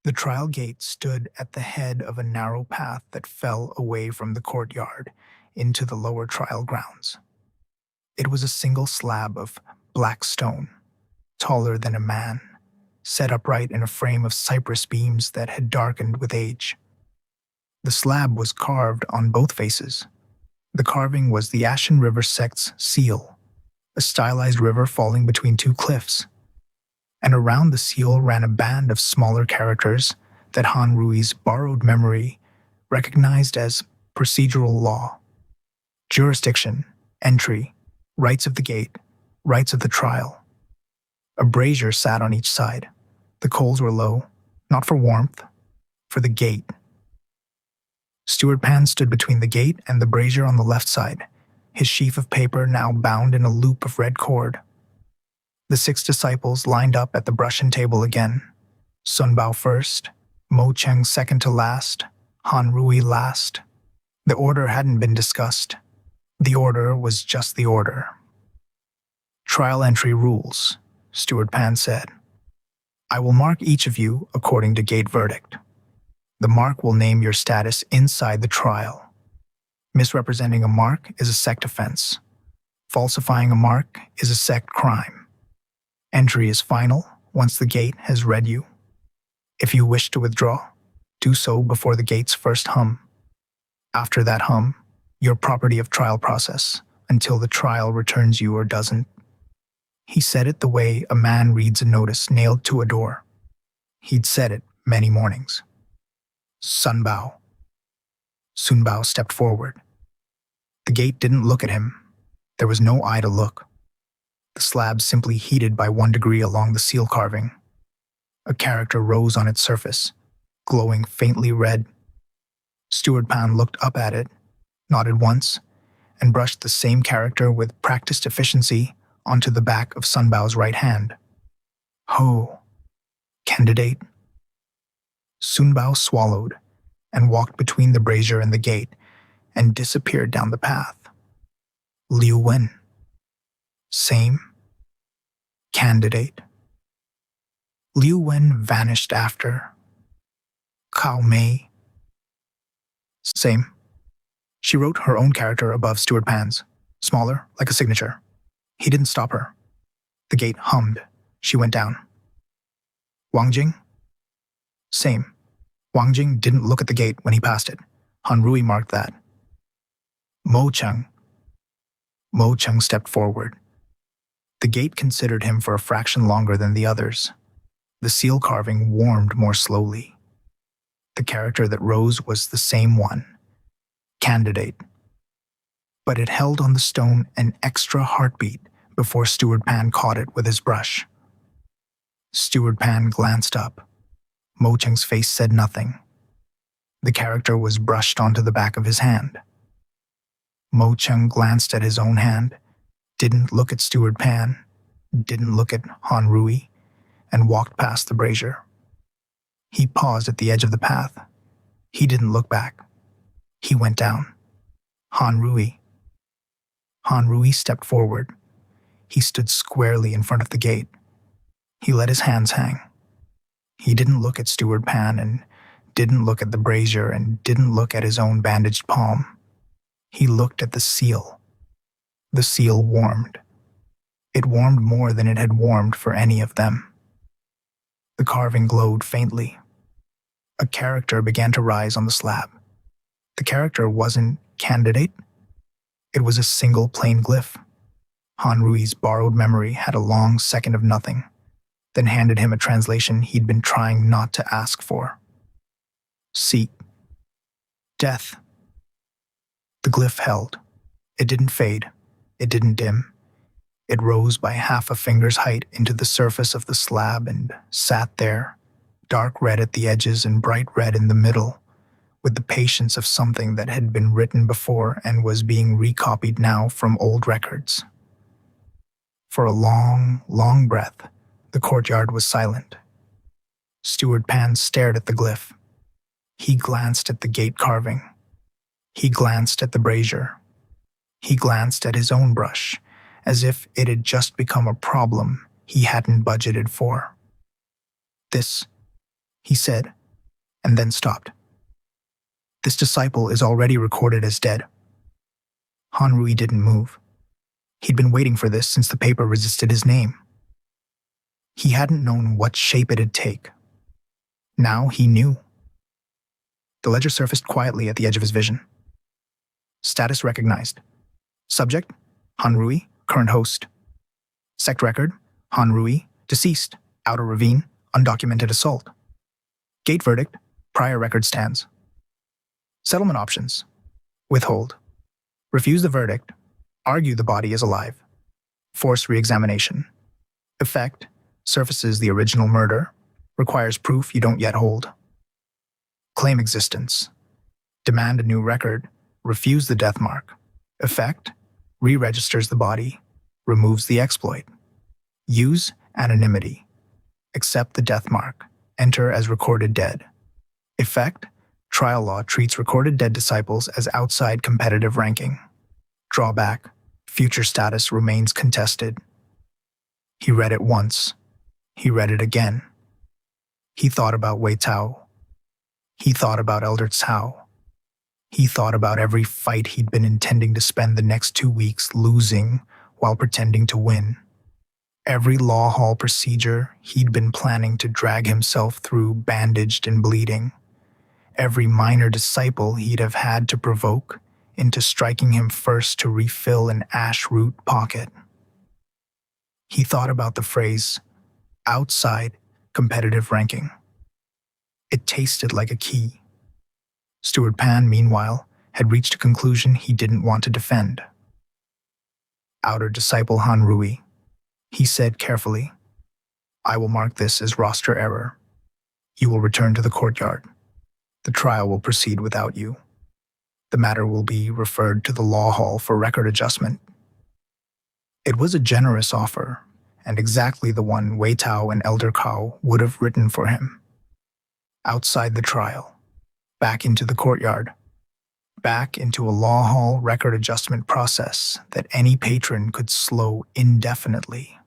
The trial gate stood at the head of a narrow path that fell away from the courtyard into the lower trial grounds. It was a single slab of black stone, taller than a man, set upright in a frame of cypress beams that had darkened with age. The slab was carved on both faces. The carving was the Ashen River sect's seal, a stylized river falling between two cliffs. And around the seal ran a band of smaller characters that Han Rui's borrowed memory recognized as procedural law. Jurisdiction, entry, rights of the gate, rights of the trial. A brazier sat on each side. The coals were low, not for warmth, for the gate. Steward Pan stood between the gate and the brazier on the left side, his sheaf of paper now bound in a loop of red cord. The 6 disciples lined up at the brushin table again. Sun Bao first, Mo Cheng second to last, Han Rui last. The order hadn't been discussed. The order was just the order. Trial entry rules, Steward Pan said. I will mark each of you according to gate verdict. The mark will name your status inside the trial. Misrepresenting a mark is a sect offense. Falsifying a mark is a sect crime. Entry is final once the gate has read you. If you wish to withdraw, do so before the gate's first hum. After that hum, you're property of trial process until the trial returns you or doesn't. He said it the way a man reads a notice nailed to a door. He'd said it many mornings. Sun Bao. Sun Bao stepped forward. The gate didn't look at him. There was no eye to look. The slab simply heated by 1 degree along the seal carving. A character rose on its surface, glowing faintly red. Steward Pan looked up at it, nodded once, and brushed the same character with practiced efficiency onto the back of Sun Bao's right hand. Ho! Candidate? Sun Bao swallowed and walked between the brazier and the gate and disappeared down the path. Liu Wen. Same. Candidate. Liu Wen vanished after. Cao Mei. Same. She wrote her own character above Steward Pan's, smaller, like a signature. He didn't stop her. The gate hummed. She went down. Wang Jing? Same. Wang Jing didn't look at the gate when he passed it. Han Rui marked that. Mo Cheng. Mo Cheng stepped forward. The gate considered him for a fraction longer than the others. The seal carving warmed more slowly. The character that rose was the same one. Candidate. But it held on the stone an extra heartbeat before Steward Pan caught it with his brush. Steward Pan glanced up. Mo Cheng's face said nothing. The character was brushed onto the back of his hand. Mo Cheng glanced at his own hand, didn't look at Steward Pan, didn't look at Han Rui, and walked past the brazier. He paused at the edge of the path. He didn't look back. He went down. Han Rui. Han Rui stepped forward. He stood squarely in front of the gate. He let his hands hang. He didn't look at Steward Pan and didn't look at the brazier and didn't look at his own bandaged palm. He looked at the seal. The seal warmed. It warmed more than it had warmed for any of them. The carving glowed faintly. A character began to rise on the slab. The character wasn't candidate. It was a single plain glyph. Han Rui's borrowed memory had a long second of nothing, then handed him a translation he'd been trying not to ask for. Seek. Death. The glyph held. It didn't fade. It didn't dim. It rose by half a finger's height into the surface of the slab and sat there, dark red at the edges and bright red in the middle, with the patience of something that had been written before and was being recopied now from old records. For a long, long breath, the courtyard was silent. Steward Pan stared at the glyph. He glanced at the gate carving. He glanced at the brazier. He glanced at his own brush, as if it had just become a problem he hadn't budgeted for. This, he said, and then stopped. This disciple is already recorded as dead. Han Rui didn't move. He'd been waiting for this since the paper resisted his name. He hadn't known what shape it'd take. Now he knew. The ledger surfaced quietly at the edge of his vision. Status recognized. Subject, Han Rui, current host. Sect record, Han Rui, deceased, outer ravine, undocumented assault. Gate verdict, prior record stands. Settlement options, withhold. Refuse the verdict, argue the body is alive. Force re-examination. Effect, surfaces the original murder, requires proof you don't yet hold. Claim existence. Demand a new record, refuse the death mark. Effect, re-registers the body, removes the exploit. Use anonymity. Accept the death mark, enter as recorded dead. Effect, trial law treats recorded dead disciples as outside competitive ranking. Drawback, future status remains contested. He read it once. He read it again. He thought about Wei Tao. He thought about Elder Cao. He thought about every fight he'd been intending to spend the next 2 weeks losing while pretending to win. Every law hall procedure he'd been planning to drag himself through bandaged and bleeding. Every minor disciple he'd have had to provoke into striking him first to refill an ash root pocket. He thought about the phrase, outside competitive ranking. It tasted like a key. Steward Pan, meanwhile, had reached a conclusion he didn't want to defend. Outer disciple Han Rui, he said carefully, I will mark this as roster error. You will return to the courtyard. The trial will proceed without you. The matter will be referred to the law hall for record adjustment. It was a generous offer, and exactly the one Wei Tao and Elder Cao would have written for him. Outside the trial, back into the courtyard, back into a law hall record adjustment process that any patron could slow indefinitely.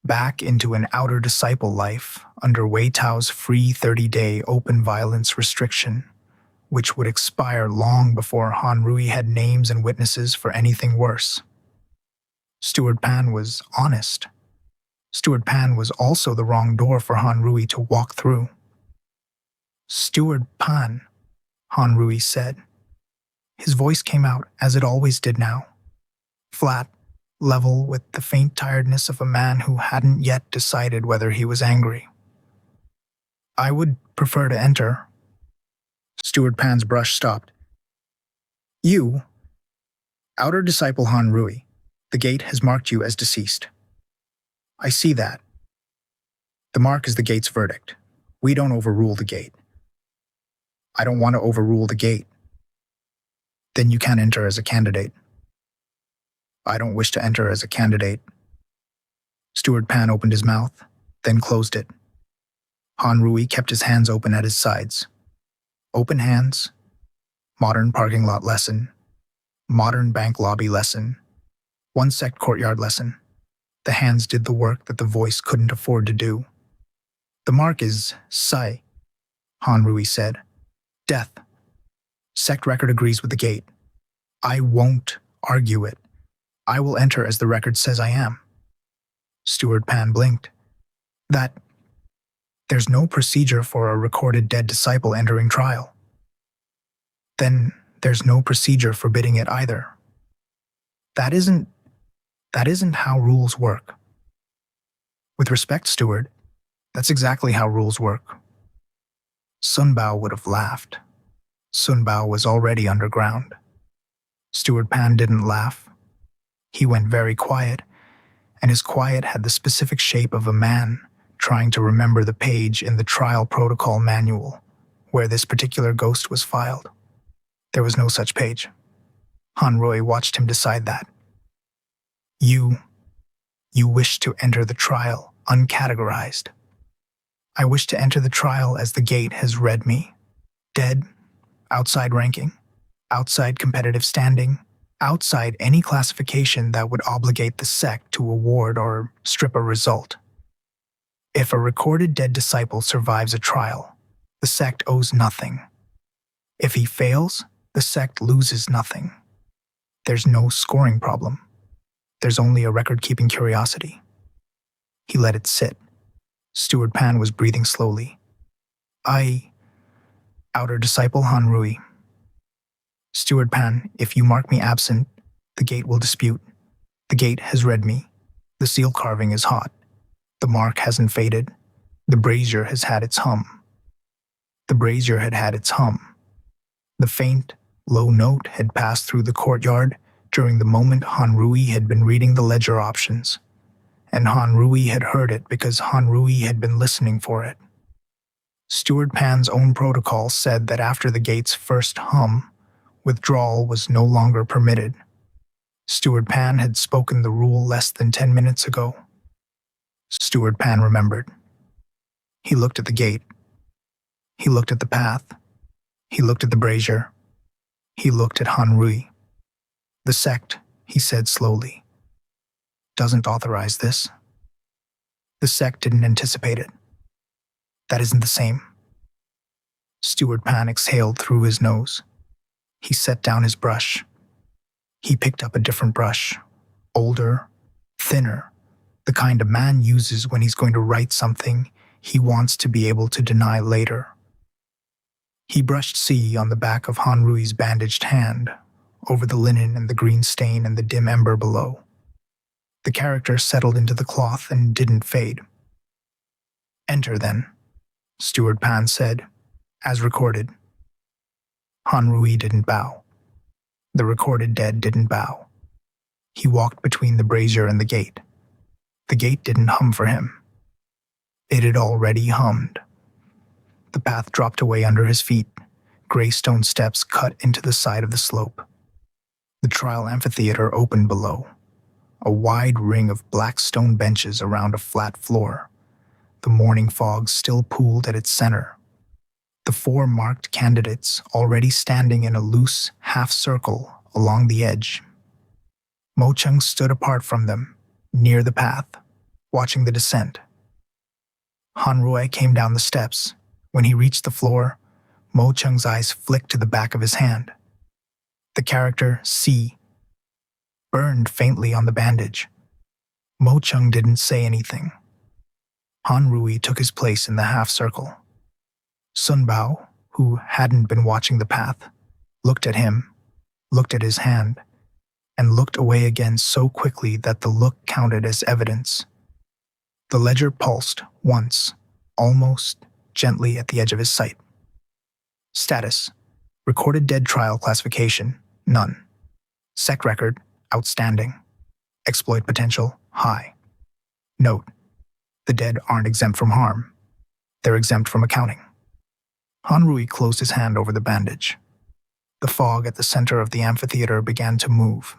Back into an outer disciple life under Wei Tao's free 30-day open violence restriction, which would expire long before Han Rui had names and witnesses for anything worse. Steward Pan was honest. Steward Pan was also the wrong door for Han Rui to walk through. Steward Pan, Han Rui said. His voice came out as it always did now, flat, level with the faint tiredness of a man who hadn't yet decided whether he was angry. I would prefer to enter. Steward Pan's brush stopped. You, outer disciple Han Rui, the gate has marked you as deceased. I see that. The mark is the gate's verdict. We don't overrule the gate. I don't want to overrule the gate. Then you can't enter as a candidate. I don't wish to enter as a candidate. Steward Pan opened his mouth, then closed it. Han Rui kept his hands open at his sides. Open hands, modern parking lot lesson, modern bank lobby lesson, one sect courtyard lesson. The hands did the work that the voice couldn't afford to do. The mark is Sai, Han Rui said. Death. Sect record agrees with the gate. I won't argue it. I will enter as the record says I am. Steward Pan blinked. There's no procedure for a recorded dead disciple entering trial. Then there's no procedure forbidding it either. That isn't how rules work. With respect, Steward, that's exactly how rules work. Sun Bao would have laughed. Sun Bao was already underground. Steward Pan didn't laugh. He went very quiet, and his quiet had the specific shape of a man trying to remember the page in the trial protocol manual where this particular ghost was filed. There was no such page. Han Rui watched him decide that. You wish to enter the trial uncategorized. I wish to enter the trial as the gate has read me. Dead, outside ranking, outside competitive standing, outside any classification that would obligate the sect to award or strip a result. If a recorded dead disciple survives a trial, The sect owes nothing. If he fails, the sect loses nothing. There's no scoring problem. There's only a record-keeping curiosity. He let it sit. Steward Pan was breathing slowly. Outer disciple Han Rui. Steward Pan, if you mark me absent, the gate will dispute. The gate has read me. The seal carving is hot. The mark hasn't faded. The brazier has had its hum. The brazier had had its hum. The faint, low note had passed through the courtyard during the moment Han Rui had been reading the ledger options. And Han Rui had heard it because Han Rui had been listening for it. Steward Pan's own protocol said that after the gate's first hum, withdrawal was no longer permitted. Steward Pan had spoken the rule less than 10 minutes ago. Steward Pan remembered. He looked at the gate. He looked at the path. He looked at the brazier. He looked at Han Rui. The sect, he said slowly, doesn't authorize this. The sect didn't anticipate it. That isn't the same. Steward Pan exhaled through his nose. He set down his brush. He picked up a different brush, older, thinner, the kind a man uses when he's going to write something he wants to be able to deny later. He brushed C on the back of Han Rui's bandaged hand, over the linen and the green stain and the dim ember below. The character settled into the cloth and didn't fade. Enter, then, Steward Pan said, as recorded. Han Rui didn't bow. The recorded dead didn't bow. He walked between the brazier and the gate. The gate didn't hum for him. It had already hummed. The path dropped away under his feet. Gray stone steps cut into the side of the slope. The trial amphitheater opened below, a wide ring of black stone benches around a flat floor. The morning fog still pooled at its center. The four marked candidates already standing in a loose half-circle along the edge. Mo Chung stood apart from them, near the path, watching the descent. Han Rui came down the steps. When he reached the floor, Mo Chung's eyes flicked to the back of his hand. The character C burned faintly on the bandage. Mo Chung didn't say anything. Han Rui took his place in the half-circle. Sun Bao, who hadn't been watching the path, looked at him, looked at his hand, and looked away again so quickly that the look counted as evidence. The ledger pulsed once, almost gently at the edge of his sight. Status: recorded dead trial classification, none. Sect record, outstanding. Exploit potential, high. Note: the dead aren't exempt from harm. They're exempt from accounting. Han Rui closed his hand over the bandage. The fog at the center of the amphitheater began to move.